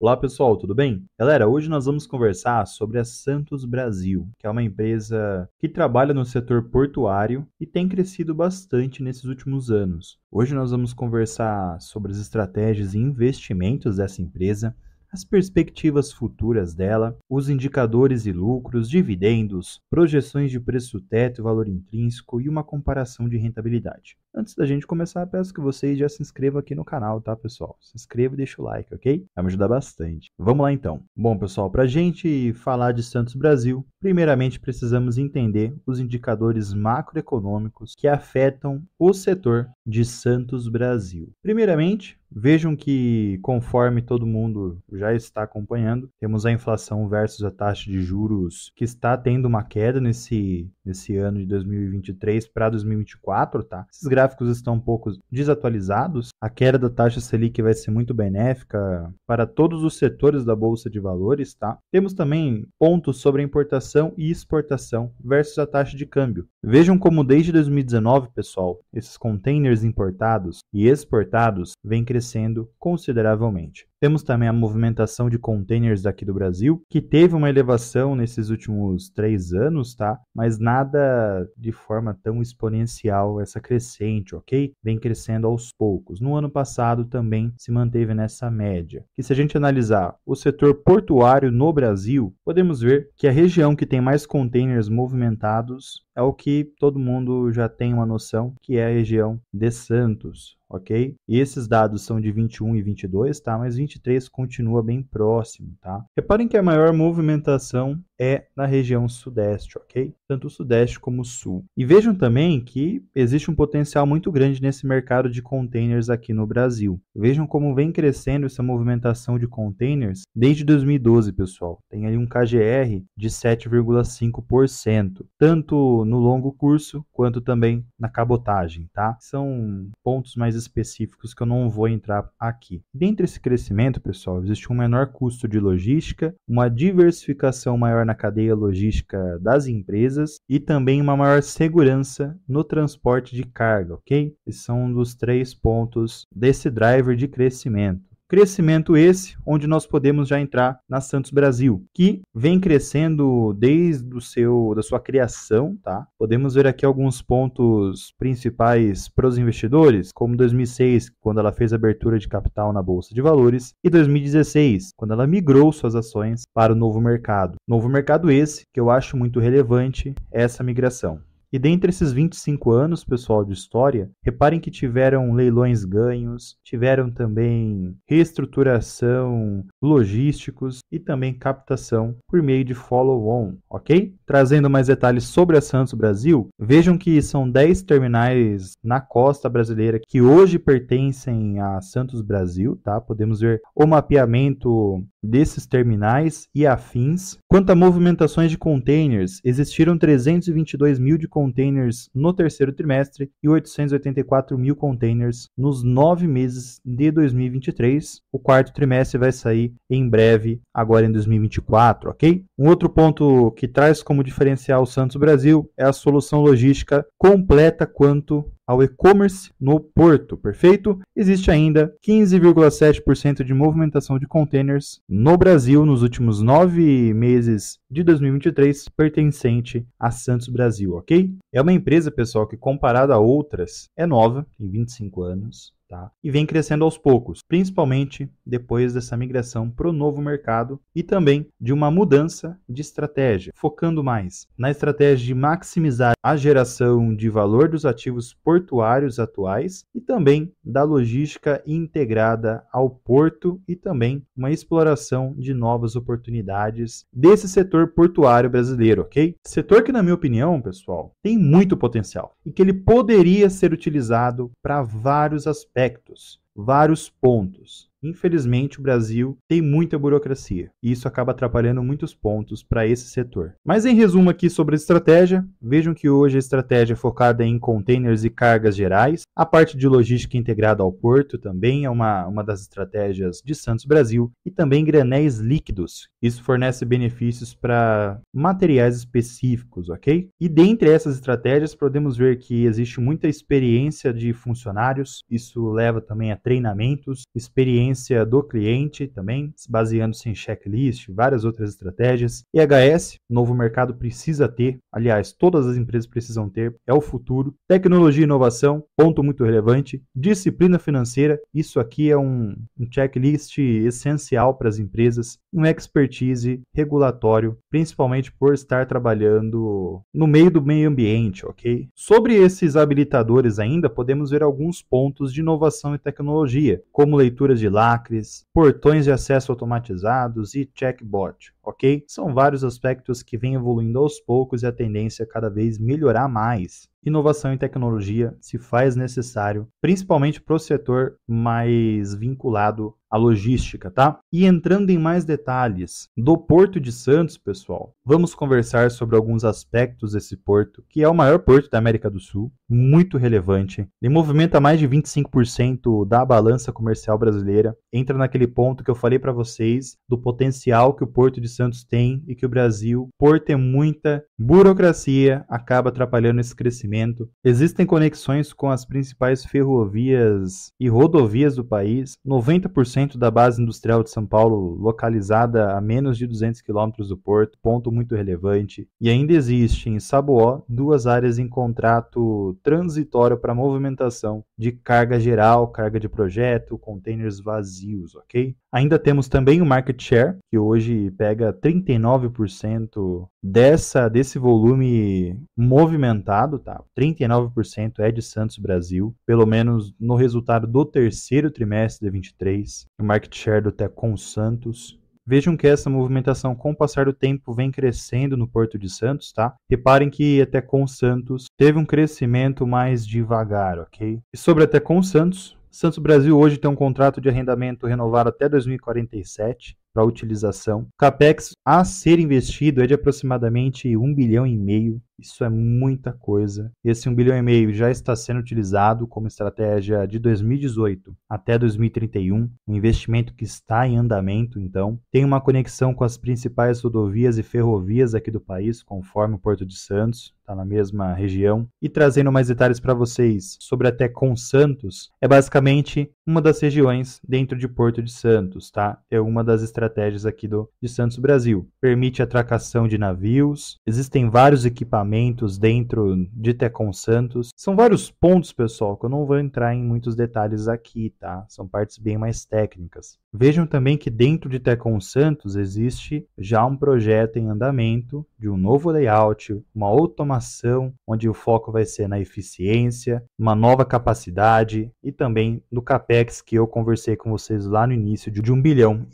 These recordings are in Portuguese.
Olá pessoal, tudo bem? Galera, hoje nós vamos conversar sobre a Santos Brasil, que é uma empresa que trabalha no setor portuário e tem crescido bastante nesses últimos anos. Hoje nós vamos conversar sobre as estratégias e investimentos dessa empresa, as perspectivas futuras dela, os indicadores e lucros, dividendos, projeções de preço-teto e valor intrínseco e uma comparação de rentabilidade. Antes da gente começar, peço que vocês já se inscrevam aqui no canal, tá, pessoal? Se inscreva e deixa o like, ok? Vai me ajudar bastante. Vamos lá, então. Bom, pessoal, para a gente falar de Santos Brasil, primeiramente precisamos entender os indicadores macroeconômicos que afetam o setor de Santos Brasil. Primeiramente, vejam que, conforme todo mundo já está acompanhando, temos a inflação versus a taxa de juros que está tendo uma queda nesse ano de 2023 para 2024, tá? Esses gráficos estão um pouco desatualizados. A queda da taxa Selic vai ser muito benéfica para todos os setores da Bolsa de Valores, tá? Temos também pontos sobre a importação e exportação versus a taxa de câmbio. Vejam como desde 2019, pessoal, esses containers importados e exportados vêm crescendo consideravelmente. Temos também a movimentação de containers aqui do Brasil, que teve uma elevação nesses últimos 3 anos, tá? Mas nada de forma tão exponencial essa crescente, ok? Vem crescendo aos poucos. No ano passado também se manteve nessa média. E se a gente analisar o setor portuário no Brasil, podemos ver que a região que tem mais containers movimentados é o que todo mundo já tem uma noção, que é a região de Santos, ok? E esses dados são de 21 e 22, tá? Mas 23 continua bem próximo, tá? Reparem que a maior movimentação é na região sudeste, ok? Tanto o sudeste como o sul. E vejam também que existe um potencial muito grande nesse mercado de containers aqui no Brasil. Vejam como vem crescendo essa movimentação de containers desde 2012, pessoal. Tem ali um KGR de 7,5%, tanto no longo curso quanto também na cabotagem, tá? São pontos mais específicos que eu não vou entrar aqui. Dentre esse crescimento, pessoal, existe um menor custo de logística, uma diversificação maior na cadeia logística das empresas e também uma maior segurança no transporte de carga, ok? Esses são um dos 3 pontos desse driver de crescimento. Crescimento esse, onde nós podemos já entrar na Santos Brasil, que vem crescendo desde da sua criação, tá? Podemos ver aqui alguns pontos principais para os investidores, como 2006, quando ela fez abertura de capital na Bolsa de Valores, e 2016, quando ela migrou suas ações para o novo mercado. Novo mercado esse, que eu acho muito relevante, essa migração. E dentre esses 25 anos, pessoal, de história, reparem que tiveram leilões ganhos, tiveram também reestruturação logísticos e também captação por meio de follow-on, ok? Trazendo mais detalhes sobre a Santos Brasil, vejam que são 10 terminais na costa brasileira que hoje pertencem a Santos Brasil, tá? Podemos ver o mapeamento desses terminais e afins. Quanto a movimentações de containers, existiram 322 mil de containers no terceiro trimestre e 884 mil containers nos 9 meses de 2023. O quarto trimestre vai sair em breve, agora em 2024, ok? Um outro ponto que traz como diferencial o Santos Brasil é a solução logística completa quanto ao e-commerce no porto, perfeito? Existe ainda 15,7% de movimentação de containers no Brasil nos últimos 9 meses de 2023, pertencente a Santos Brasil, ok? É uma empresa, pessoal, que comparada a outras é nova, tem 25 anos, tá? E vem crescendo aos poucos, principalmente depois dessa migração para o novo mercado e também de uma mudança de estratégia, focando mais na estratégia de maximizar a geração de valor dos ativos portuários atuais e também da logística integrada ao porto e também uma exploração de novas oportunidades desse setor portuário brasileiro, ok? Setor que, na minha opinião, pessoal, tem muito potencial e que ele poderia ser utilizado para vários aspectos, vários pontos. Infelizmente, o Brasil tem muita burocracia e isso acaba atrapalhando muitos pontos para esse setor. Mas em resumo aqui sobre a estratégia, vejam que hoje a estratégia é focada em containers e cargas gerais. A parte de logística integrada ao porto também é uma das estratégias de Santos Brasil e também granéis líquidos. Isso fornece benefícios para materiais específicos, ok? E dentre essas estratégias podemos ver que existe muita experiência de funcionários, isso leva também a treinamentos, experiência experiência do cliente também, baseando-se em checklist, várias outras estratégias. EHS, novo mercado precisa ter, aliás, todas as empresas precisam ter, é o futuro. Tecnologia e inovação, ponto muito relevante. Disciplina financeira, isso aqui é um checklist essencial para as empresas. Um expertise regulatório, principalmente por estar trabalhando no meio do meio ambiente, ok? Sobre esses habilitadores ainda, podemos ver alguns pontos de inovação e tecnologia, como leituras de lacres, portões de acesso automatizados e checkbot, ok? São vários aspectos que vêm evoluindo aos poucos e a tendência é cada vez melhorar mais. Inovação e tecnologia se faz necessário, principalmente para o setor mais vinculado à logística, tá? E entrando em mais detalhes do Porto de Santos, pessoal, vamos conversar sobre alguns aspectos desse porto, que é o maior porto da América do Sul, muito relevante. Ele movimenta mais de 25% da balança comercial brasileira. Entra naquele ponto que eu falei para vocês do potencial que o Porto de Santos tem e que o Brasil, por ter muita burocracia, acaba atrapalhando esse crescimento. Existem conexões com as principais ferrovias e rodovias do país. 90% da base industrial de São Paulo localizada a menos de 200 quilômetros do porto, ponto muito relevante. E ainda existe em Saboó 2 áreas em contrato transitório para movimentação de carga geral, carga de projeto, containers vazios, ok? Ainda temos também o market share, que hoje pega 39% desse volume movimentado, tá? 39% é de Santos Brasil, pelo menos no resultado do terceiro trimestre de 23, o market share do Tecon Santos. Vejam que essa movimentação, com o passar do tempo, vem crescendo no Porto de Santos, tá? Reparem que a Tecon Santos teve um crescimento mais devagar, ok? E sobre a Tecon Santos, Santos Brasil hoje tem um contrato de arrendamento renovado até 2047 para utilização. O capex a ser investido é de aproximadamente 1,5 bilhão. Isso é muita coisa. Esse 1,5 bilhão já está sendo utilizado como estratégia de 2018 até 2031, um investimento que está em andamento, então. Tem uma conexão com as principais rodovias e ferrovias aqui do país, conforme o Porto de Santos, está na mesma região. E trazendo mais detalhes para vocês sobre a Tecon Santos, é basicamente uma das regiões dentro de Porto de Santos, tá? É uma das estratégias aqui de Santos Brasil. Permite atracação de navios, existem vários equipamentos dentro de Tecon Santos. São vários pontos, pessoal, que eu não vou entrar em muitos detalhes aqui, tá? São partes bem mais técnicas. Vejam também que dentro de Tecon Santos existe já um projeto em andamento de um novo layout, uma automação, onde o foco vai ser na eficiência, uma nova capacidade e também no capex que eu conversei com vocês lá no início de 1,5 bilhão.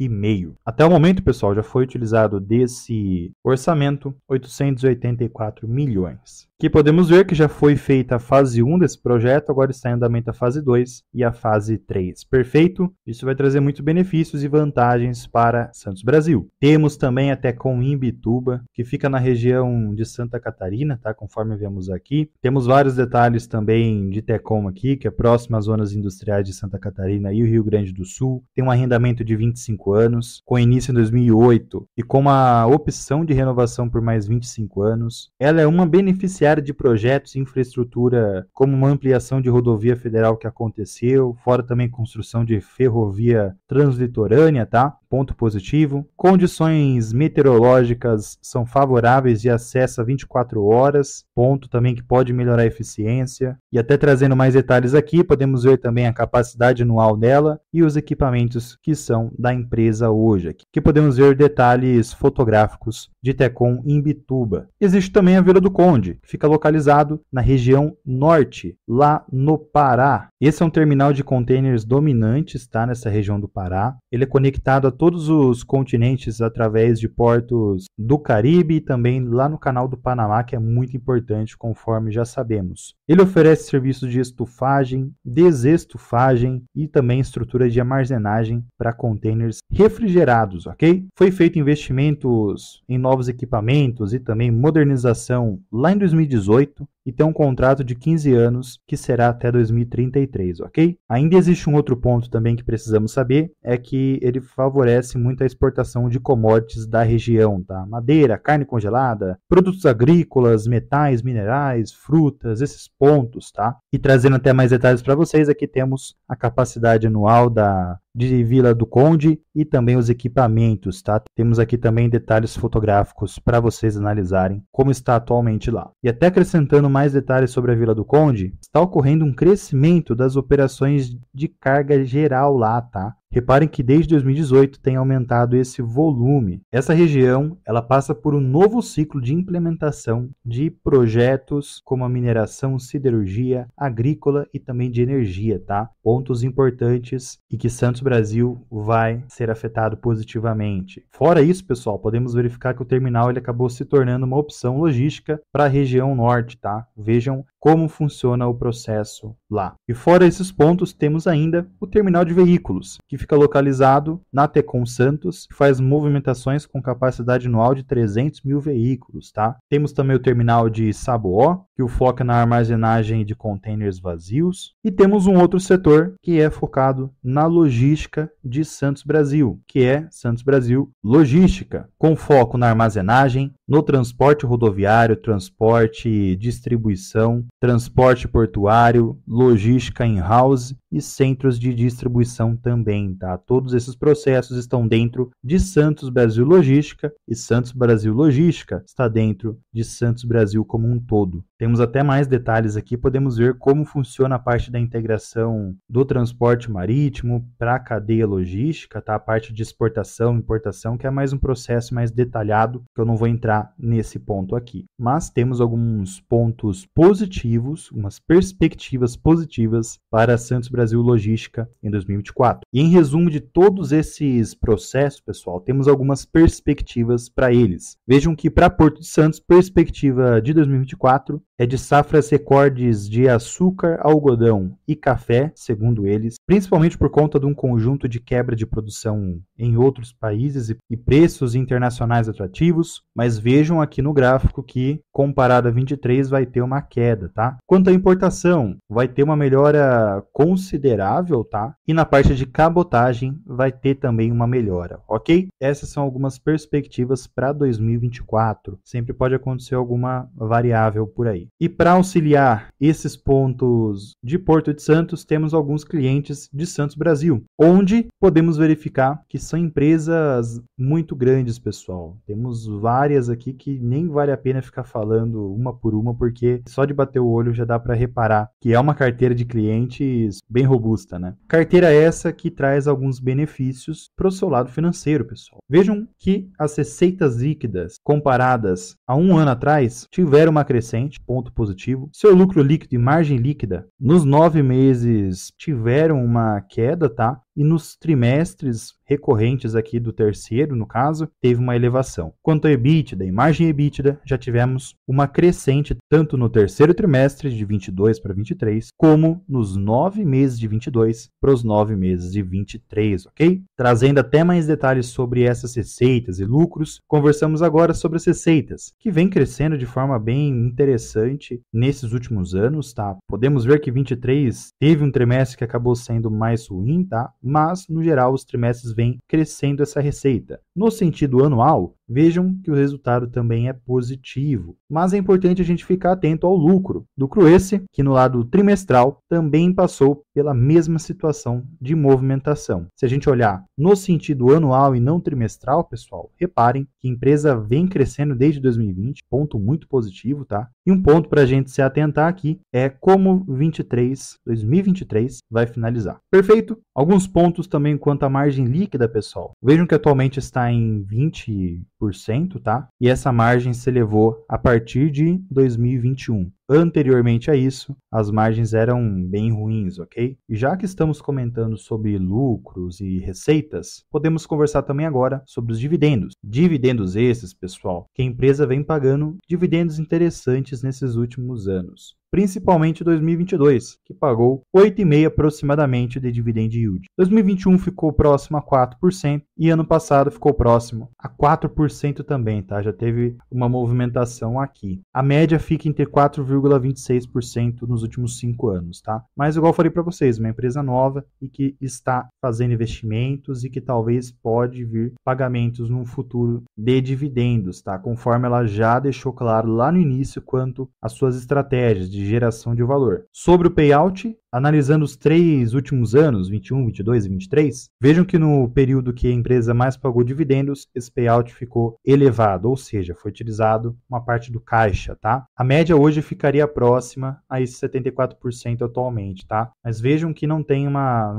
Até o momento, pessoal, já foi utilizado desse orçamento 884 milhões. Que podemos ver que já foi feita a fase 1 desse projeto, agora está em andamento a fase 2 e a fase 3. Perfeito? Isso vai trazer muitos benefícios e vantagens para Santos Brasil. Temos também a Tecon Imbituba, que fica na região de Santa Catarina, tá? Conforme vemos aqui. Temos vários detalhes também de Tecon aqui, que é próximo às zonas industriais de Santa Catarina e o Rio Grande do Sul. Tem um arrendamento de 25 anos, com início em 2008 e com uma opção de renovação por mais 25 anos. Ela é uma beneficiária de projetos e infraestrutura, como uma ampliação de rodovia federal que aconteceu, fora também construção de ferrovia translitorânea, tá? Ponto positivo. Condições meteorológicas são favoráveis de acesso a 24 horas, ponto também que pode melhorar a eficiência. E até trazendo mais detalhes aqui, podemos ver também a capacidade anual dela e os equipamentos que são da empresa hoje. Aqui podemos ver detalhes fotográficos de Tecon Imbituba. Existe também a Vila do Conde, que fica localizado na região norte, lá no Pará. Esse é um terminal de containers dominante, tá, nessa região do Pará. Ele é conectado a todos os continentes através de portos do Caribe e também lá no Canal do Panamá, que é muito importante, conforme já sabemos. Ele oferece serviços de estufagem, desestufagem e também estrutura de armazenagem para containers refrigerados, ok? Foi feito investimentos em novos equipamentos e também modernização lá em 2018 e tem um contrato de 15 anos que será até 2033, ok? Ainda existe um outro ponto também que precisamos saber, é que ele favorece muito a exportação de commodities da região, tá? Madeira, carne congelada, produtos agrícolas, metais, minerais, frutas, esses pontos, tá? E trazendo até mais detalhes para vocês, aqui temos a capacidade anual da de Vila do Conde e também os equipamentos, tá? Temos aqui também detalhes fotográficos para vocês analisarem como está atualmente lá. E até acrescentando mais detalhes sobre a Vila do Conde, está ocorrendo um crescimento das operações de carga geral lá, tá? Reparem que desde 2018 tem aumentado esse volume. Essa região, ela passa por um novo ciclo de implementação de projetos como a mineração, siderurgia, agrícola e também de energia, tá? Pontos importantes e que Santos Brasil vai ser afetado positivamente. Fora isso, pessoal, podemos verificar que o terminal ele acabou se tornando uma opção logística para a região norte, tá? Vejam como funciona o processo lá. E fora esses pontos, temos ainda o terminal de veículos, que fica localizado na Tecon Santos, que faz movimentações com capacidade anual de 300 mil veículos, tá? Temos também o terminal de Saboó, que foca na armazenagem de contêineres vazios, e temos um outro setor que é focado na logística de Santos Brasil, que é Santos Brasil Logística, com foco na armazenagem, no transporte rodoviário, transporte distribuição, transporte portuário, logística in-house e centros de distribuição também, tá? Todos esses processos estão dentro de Santos Brasil Logística e Santos Brasil Logística está dentro de Santos Brasil como um todo. Temos até mais detalhes aqui, podemos ver como funciona a parte da integração do transporte marítimo para a cadeia logística, tá? A parte de exportação e importação, que é mais um processo mais detalhado, que eu não vou entrar nesse ponto aqui. Mas temos alguns pontos positivos, umas perspectivas positivas para Santos Brasil Logística em 2024. E em resumo de todos esses processos, pessoal, temos algumas perspectivas para eles. Vejam que para Porto de Santos, perspectiva de 2024 é de safras recordes de açúcar, algodão e café, segundo eles, principalmente por conta de um conjunto de quebra de produção em outros países e preços internacionais atrativos, mas vejam aqui no gráfico que, comparado a 23, vai ter uma queda, tá? Quanto à importação, vai ter uma melhora considerável, tá? E na parte de cabotagem, vai ter também uma melhora, ok? Essas são algumas perspectivas para 2024. Sempre pode acontecer alguma variável por aí. E para auxiliar esses pontos de Porto de Santos, temos alguns clientes de Santos Brasil, onde podemos verificar que são empresas muito grandes, pessoal. Temos várias aqui que nem vale a pena ficar falando uma por uma, porque só de bater o olho já dá para reparar que é uma carteira de clientes bem robusta, né? Carteira essa que traz alguns benefícios para o seu lado financeiro, pessoal. Vejam que as receitas líquidas comparadas a um ano atrás tiveram uma crescente, ponto positivo. Seu lucro líquido e margem líquida nos 9 meses tiveram uma queda, tá? E nos trimestres recorrentes aqui do terceiro, no caso, teve uma elevação. Quanto ao EBITDA e margem EBITDA, já tivemos uma crescente tanto no terceiro trimestre de 22 para 23, como nos 9 meses de 22 para os 9 meses de 23, ok? Trazendo até mais detalhes sobre essas receitas e lucros, conversamos agora sobre as receitas, que vem crescendo de forma bem interessante nesses últimos anos, tá? Podemos ver que 23 teve um trimestre que acabou sendo mais ruim, tá? Mas, no geral, os trimestres vêm crescendo essa receita. No sentido anual, vejam que o resultado também é positivo, mas é importante a gente ficar atento ao lucro. Lucro esse que no lado trimestral também passou pela mesma situação de movimentação. Se a gente olhar no sentido anual e não trimestral, pessoal, reparem que a empresa vem crescendo desde 2020, ponto muito positivo, tá? E um ponto para a gente se atentar aqui é como 2023 vai finalizar. Perfeito? Alguns pontos também quanto à margem líquida, pessoal. Vejam que atualmente está em 20%, tá? E essa margem se elevou a partir de 2021. Anteriormente a isso, as margens eram bem ruins, ok? E já que estamos comentando sobre lucros e receitas, podemos conversar também agora sobre os dividendos. Dividendos esses, pessoal, que a empresa vem pagando dividendos interessantes nesses últimos anos. Principalmente 2022, que pagou 8,5% aproximadamente de dividend yield. 2021 ficou próximo a 4%, e ano passado ficou próximo a 4% também, tá? Já teve uma movimentação aqui. A média fica entre 4,26% nos últimos 5 anos, tá? Mas igual eu falei para vocês, uma empresa nova e que está fazendo investimentos e que talvez pode vir pagamentos no futuro de dividendos, tá? Conforme ela já deixou claro lá no início quanto às suas estratégias de geração de valor. Sobre o payout, analisando os 3 últimos anos, 21, 22 e 23, vejam que no período que a empresa mais pagou dividendos, esse payout ficou elevado, ou seja, foi utilizado uma parte do caixa, tá? A média hoje ficaria próxima a esse 74% atualmente, tá? Mas vejam que não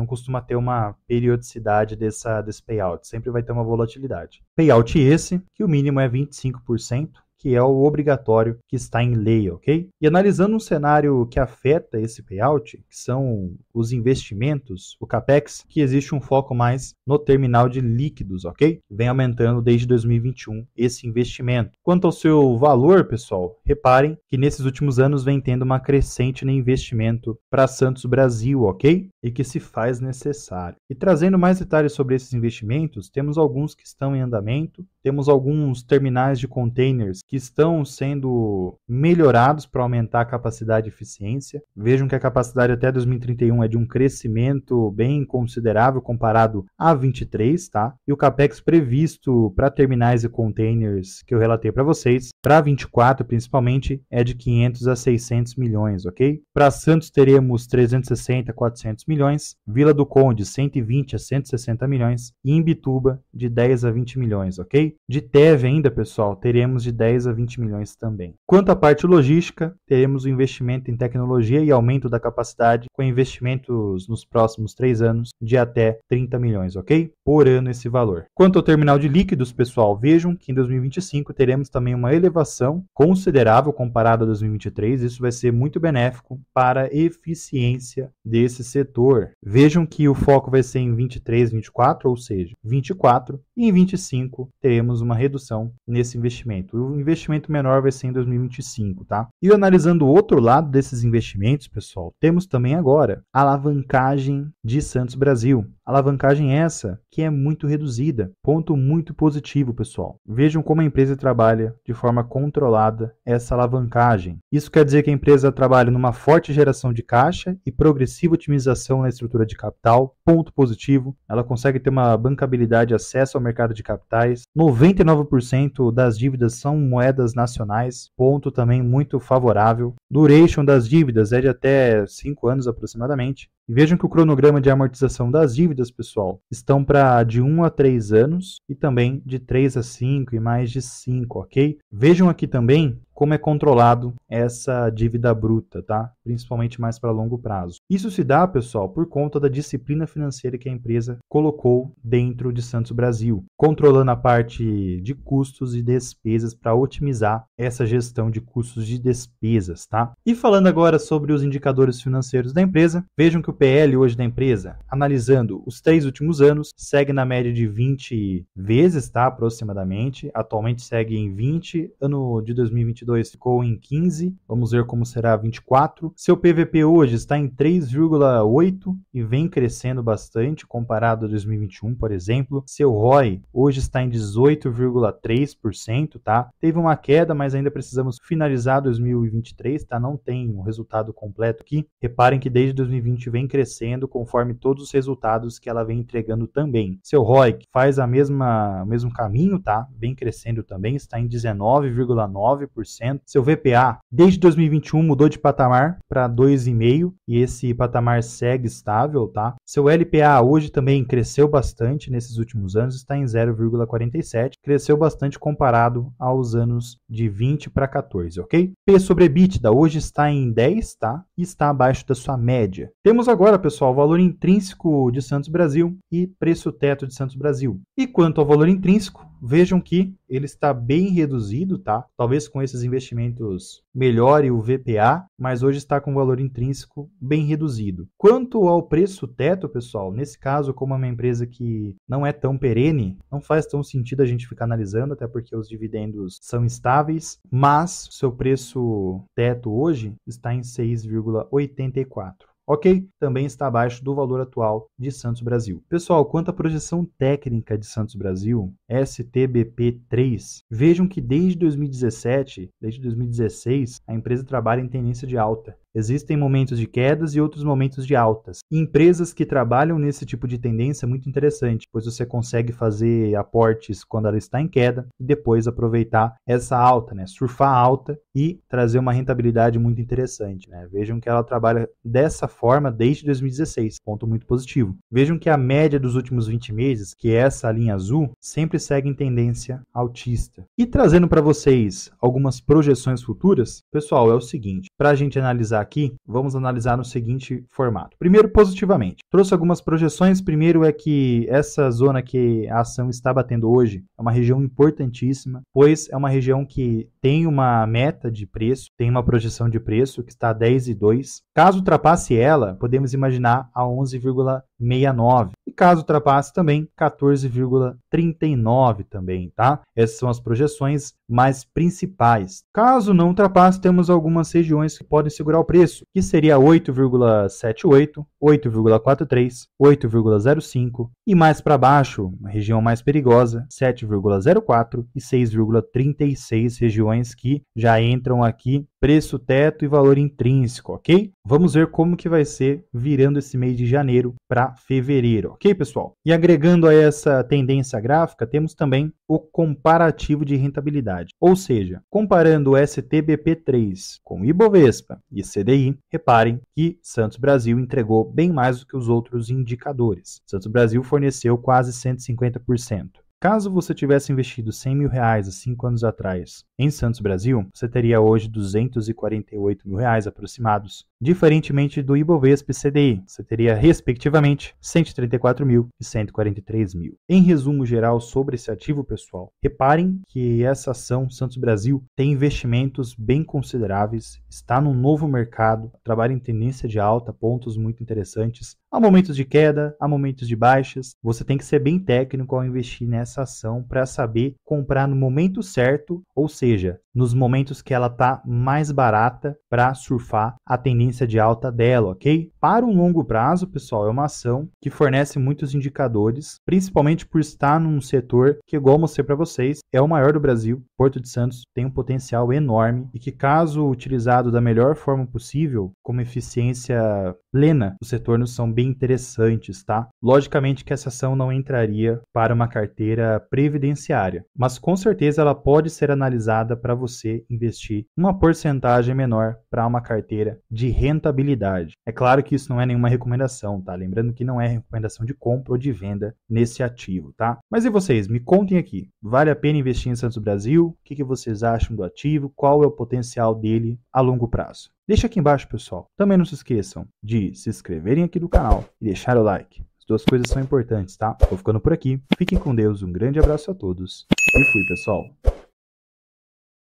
costuma ter uma periodicidade desse payout, sempre vai ter uma volatilidade. Payout esse, que o mínimo é 25%, que é o obrigatório que está em lei, ok? E analisando um cenário que afeta esse payout, que são os investimentos, o CAPEX, que existe um foco mais no terminal de líquidos, ok? Vem aumentando desde 2021 esse investimento. Quanto ao seu valor, pessoal, reparem que nesses últimos anos vem tendo uma crescente no investimento para Santos Brasil, ok? E que se faz necessário. E trazendo mais detalhes sobre esses investimentos, temos alguns que estão em andamento, temos alguns terminais de containers que estão sendo melhorados para aumentar a capacidade e eficiência. Vejam que a capacidade até 2031 é de um crescimento bem considerável comparado a 23, tá? E o CAPEX previsto para terminais e containers que eu relatei para vocês, para 24 principalmente, é de 500 a 600 milhões, ok? Para Santos teremos 360 a 400 milhões, Vila do Conde 120 a 160 milhões e Imbituba de 10 a 20 milhões, ok? De TEV ainda, pessoal, teremos de 10 a 20 milhões também. Quanto à parte logística, teremos o investimento em tecnologia e aumento da capacidade com investimentos nos próximos 3 anos de até 30 milhões, ok? Por ano esse valor. Quanto ao terminal de líquidos, pessoal, vejam que em 2025 teremos também uma elevação considerável comparado a 2023. Isso vai ser muito benéfico para a eficiência desse setor. Vejam que o foco vai ser em 23, 24, ou seja, 24, e em 25 teremos uma redução nesse investimento. O investimento menor vai ser em 2025, tá? E analisando o outro lado desses investimentos, pessoal, temos também agora a alavancagem de Santos Brasil. Alavancagem essa que é muito reduzida. Ponto muito positivo, pessoal. Vejam como a empresa trabalha de forma controlada essa alavancagem. Isso quer dizer que a empresa trabalha numa forte geração de caixa e progressiva otimização na estrutura de capital. Ponto positivo. Ela consegue ter uma bancabilidade e acesso ao mercado de capitais. 99% das dívidas são moedas nacionais. Ponto também muito favorável. Duration das dívidas é de até 5 anos aproximadamente. E vejam que o cronograma de amortização das dívidas, pessoal, estão para de 1 a 3 anos e também de 3 a 5 e mais de 5, ok? Vejam aqui também como é controlado essa dívida bruta, tá? Principalmente mais para longo prazo. Isso se dá, pessoal, por conta da disciplina financeira que a empresa colocou dentro de Santos Brasil, controlando a parte de custos e despesas para otimizar essa gestão de custos e despesas, tá? E falando agora sobre os indicadores financeiros da empresa, vejam que o PL hoje da empresa, analisando os 3 últimos anos, segue na média de 20 vezes, tá? Aproximadamente. Atualmente segue em 20, ano de 2022 ficou em 15, vamos ver como será 24. Seu PVP hoje está em 3,8 e vem crescendo bastante comparado a 2021, por exemplo. Seu ROI hoje está em 18,3%, tá? Teve uma queda, mas ainda precisamos finalizar 2023, tá? Não tem um resultado completo aqui. Reparem que desde 2020 vem crescendo conforme todos os resultados que ela vem entregando também. Seu ROIC faz o mesmo caminho, tá? Vem crescendo também, está em 19,9%. Seu VPA, desde 2021, mudou de patamar para 2,5 e esse patamar segue estável, tá? Seu LPA hoje também cresceu bastante nesses últimos anos, está em 0,47, cresceu bastante comparado aos anos de 20 para 14, ok? P sobre EBITDA hoje está em 10, tá? E está abaixo da sua média. Temos agora, pessoal, o valor intrínseco de Santos Brasil e preço teto de Santos Brasil. E quanto ao valor intrínseco, vejam que ele está bem reduzido, tá? Talvez com esses investimentos melhore o VPA, mas hoje está com o valor intrínseco bem reduzido. Quanto ao preço teto, pessoal, nesse caso, como é uma empresa que não é tão perene, não faz tão sentido a gente ficar analisando, até porque os dividendos são estáveis, mas seu preço teto hoje está em 6,84. ok? Também está abaixo do valor atual de Santos Brasil. Pessoal, quanto à projeção técnica de Santos Brasil, STBP3, vejam que desde 2017, desde 2016, a empresa trabalha em tendência de alta. Existem momentos de quedas e outros momentos de altas. Empresas que trabalham nesse tipo de tendência é muito interessante, pois você consegue fazer aportes quando ela está em queda e depois aproveitar essa alta, né? Surfar a alta e trazer uma rentabilidade muito interessante, né? Vejam que ela trabalha dessa forma desde 2016, ponto muito positivo. Vejam que a média dos últimos 20 meses, que é essa linha azul, sempre segue em tendência altista. E trazendo para vocês algumas projeções futuras, pessoal, é o seguinte, para a gente analisar aqui, vamos analisar no seguinte formato. Primeiro, positivamente. Trouxe algumas projeções. Primeiro é que essa zona que a ação está batendo hoje é uma região importantíssima, pois é uma região que tem uma meta de preço, tem uma projeção de preço que está a 10,2. Caso ultrapasse ela, podemos imaginar a 11,69. E caso ultrapasse também, 14,39 também, tá? Essas são as projeções mais principais. Caso não ultrapasse, temos algumas regiões que podem segurar o preço, que seria 8,78, 8,43, 8,05 e mais para baixo, uma região mais perigosa, 7,04 e 6,36, regiões que já entram aqui preço teto e valor intrínseco, ok? Vamos ver como que vai ser virando esse mês de janeiro para fevereiro, ok, pessoal? E agregando a essa tendência gráfica, temos também o comparativo de rentabilidade, ou seja, comparando o STBP3 com o Ibovespa e CDI, reparem que Santos Brasil entregou bem mais do que os outros indicadores. Santos Brasil forneceu quase 150%. Caso você tivesse investido R$100 mil há 5 anos atrás em Santos Brasil, você teria hoje R$248 mil aproximados. Diferentemente do Ibovespa e CDI, você teria respectivamente 134 mil e 143 mil. Em resumo geral sobre esse ativo, pessoal, reparem que essa ação Santos Brasil tem investimentos bem consideráveis, está num novo mercado, trabalha em tendência de alta, pontos muito interessantes. Há momentos de queda, há momentos de baixas. Você tem que ser bem técnico ao investir nessa ação para saber comprar no momento certo, ou seja, nos momentos que ela está mais barata para surfar a tendência de alta dela, ok? Para um longo prazo, pessoal, é uma ação que fornece muitos indicadores, principalmente por estar num setor que, igual eu mostrei para vocês, é o maior do Brasil. Porto de Santos tem um potencial enorme e que, caso utilizado da melhor forma possível, como eficiência plena, os retornos são bem interessantes, tá? Logicamente que essa ação não entraria para uma carteira previdenciária, mas com certeza ela pode ser analisada para você investir uma porcentagem menor para uma carteira de rentabilidade. É claro que isso não é nenhuma recomendação, tá? Lembrando que não é recomendação de compra ou de venda nesse ativo, tá? Mas e vocês? Me contem aqui. Vale a pena investir em Santos Brasil? O que vocês acham do ativo? Qual é o potencial dele a longo prazo? Deixa aqui embaixo, pessoal. Também não se esqueçam de se inscreverem aqui no canal e deixar o like. As duas coisas são importantes, tá? Vou ficando por aqui. Fiquem com Deus. Um grande abraço a todos. E fui, pessoal.